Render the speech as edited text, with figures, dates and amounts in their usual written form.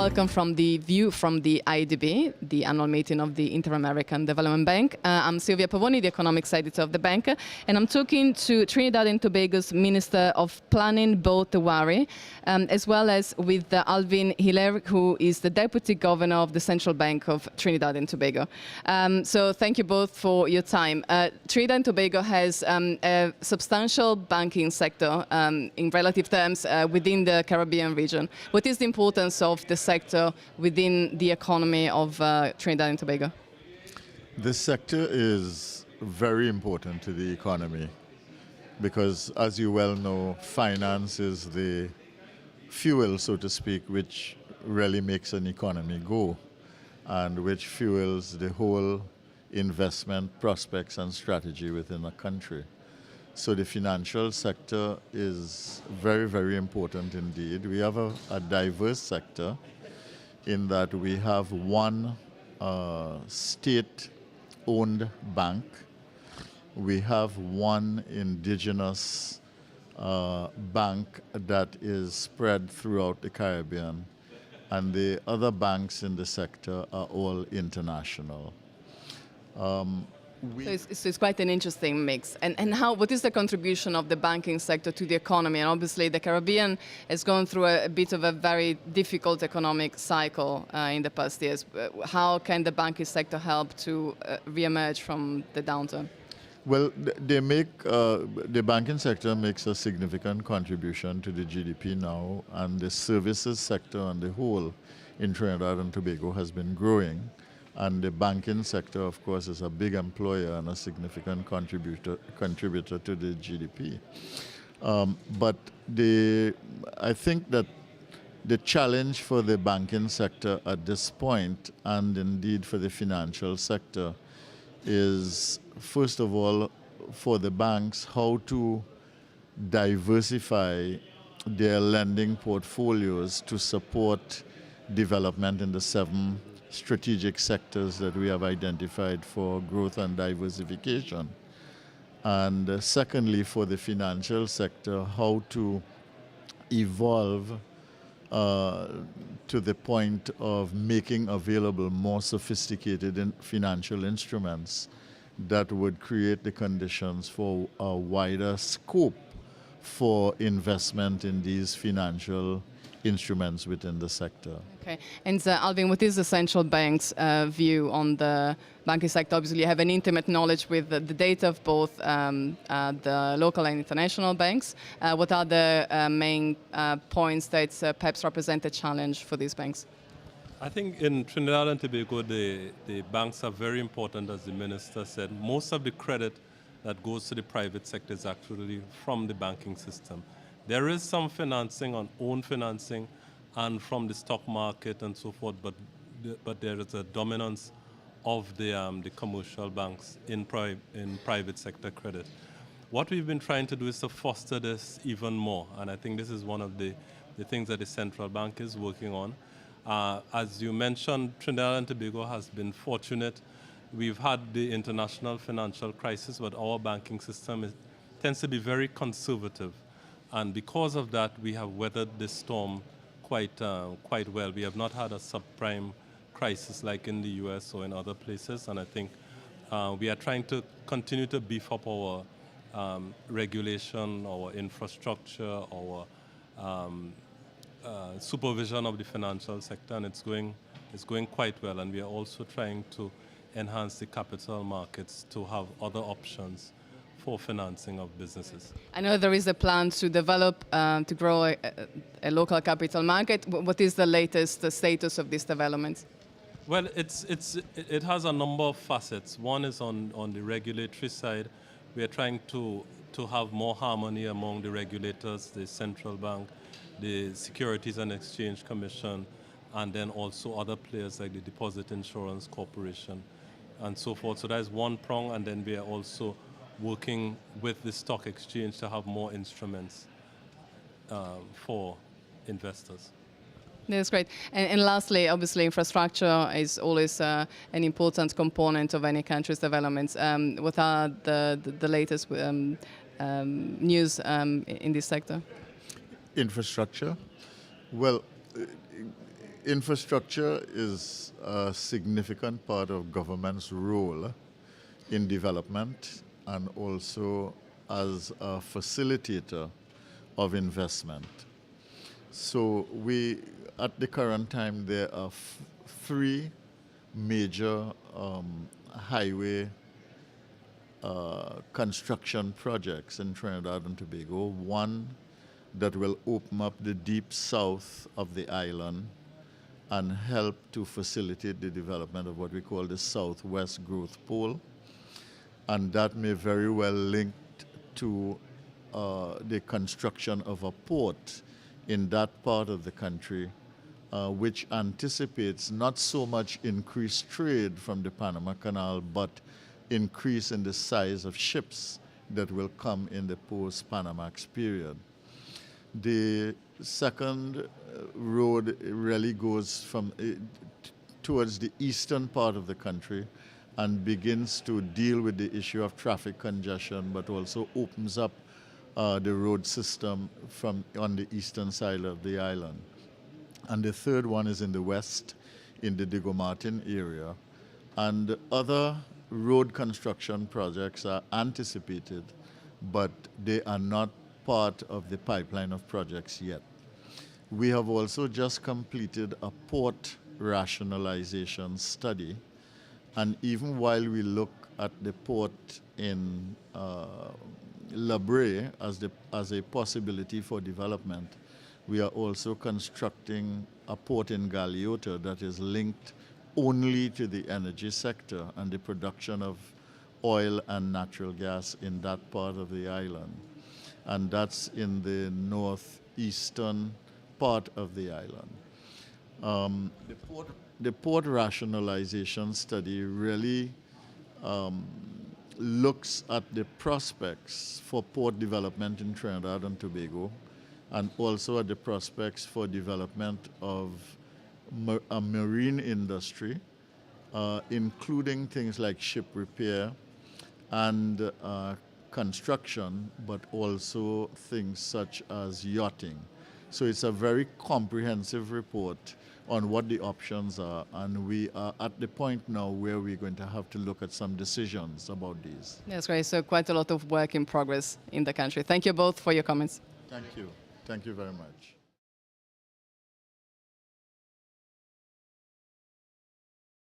welcome from the view from the IDB, the annual meeting of the Inter-American Development Bank. I'm Silvia Pavoni, the economics editor of the bank, and I'm talking to Trinidad and Tobago's Minister of Planning, Bhoendradatt Tewarie, as well as with Alvin Hilaire, who is the Deputy Governor of the Central Bank of Trinidad and Tobago. So thank you both for your time. Trinidad and Tobago has a substantial banking sector in relative terms within the Caribbean region. What is the importance of the sector within the economy of Trinidad and Tobago? This sector is very important to the economy because, as you well know, finance is the fuel, so to speak, which really makes an economy go and which fuels the whole investment prospects and strategy within a country. So the financial sector is very, very important indeed. We have a diverse sector in that we have one state-owned bank. We have one indigenous bank that is spread throughout the Caribbean, and the other banks in the sector are all international. So it's quite an interesting mix. And what is the contribution of the banking sector to the economy? And obviously the Caribbean has gone through a bit of a very difficult economic cycle in the past years. How can the banking sector help to re-emerge from the downturn? Well, the banking sector makes a significant contribution to the GDP now, and the services sector on the whole in Trinidad and Tobago has been growing. And the banking sector, of course, is a big employer and a significant contributor to the GDP. But I think that the challenge for the banking sector at this point, and indeed for the financial sector, is, first of all, for the banks, how to diversify their lending portfolios to support development in the 7 strategic sectors that we have identified for growth and diversification. And secondly, for the financial sector, how to evolve to the point of making available more sophisticated financial instruments that would create the conditions for a wider scope for investment in these financial instruments within the sector. Okay. And Alvin, what is the central bank's view on the banking sector? Obviously, you have an intimate knowledge with the data of both the local and international banks. What are the main points that perhaps represent a challenge for these banks? I think in Trinidad and Tobago, the banks are very important, as the minister said. Most of the credit that goes to the private sector is actually from the banking system. There is some financing on own financing and from the stock market and so forth, but there is a dominance of the commercial banks in private sector credit. What we've been trying to do is to foster this even more, and I think this is one of the things that the central bank is working on. As you mentioned, Trinidad and Tobago has been fortunate. We've had the international financial crisis, but our banking system tends to be very conservative. And because of that, we have weathered this storm quite well. We have not had a subprime crisis like in the US or in other places. And I think we are trying to continue to beef up our regulation, our infrastructure, our supervision of the financial sector, and it's going quite well. And we are also trying to enhance the capital markets to have other options for financing of businesses. I know there is a plan to develop, to grow a local capital market. What is the latest status of this development? Well, it has a number of facets. One is on the regulatory side. We are trying to have more harmony among the regulators, the central bank, the Securities and Exchange Commission, and then also other players like the Deposit Insurance Corporation and so forth. So that is one prong, and then we are also working with the stock exchange to have more instruments for investors. That's great. And lastly, obviously, infrastructure is always an important component of any country's development. What are the latest news in this sector? Infrastructure? Well, Infrastructure is a significant part of government's role in development and also as a facilitator of investment. So at the current time, there are three major highway construction projects in Trinidad and Tobago. One that will open up the deep south of the island and help to facilitate the development of what we call the Southwest Growth Pole. And that may very well link to the construction of a port in that part of the country, which anticipates not so much increased trade from the Panama Canal, but increase in the size of ships that will come in the post-Panamax period. The second road really goes from towards the eastern part of the country and begins to deal with the issue of traffic congestion, but also opens up the road system on the eastern side of the island. And the third one is in the west, in the Diego Martin area. And other road construction projects are anticipated, but they are not part of the pipeline of projects yet. We have also just completed a port rationalization study, and even while we look at the port in La Brea as a possibility for development, we are also constructing a port in Galeota that is linked only to the energy sector and the production of oil and natural gas in that part of the island. And that's in the northeastern part of the island. The port rationalization study really looks at the prospects for port development in Trinidad and Tobago, and also at the prospects for development of a marine industry, including things like ship repair and construction, but also things such as yachting. So it's a very comprehensive report on what the options are, and we are at the point now where we're going to have to look at some decisions about these. That's great. So quite a lot of work in progress in the country. Thank you both for your comments. Thank you. Thank you very much.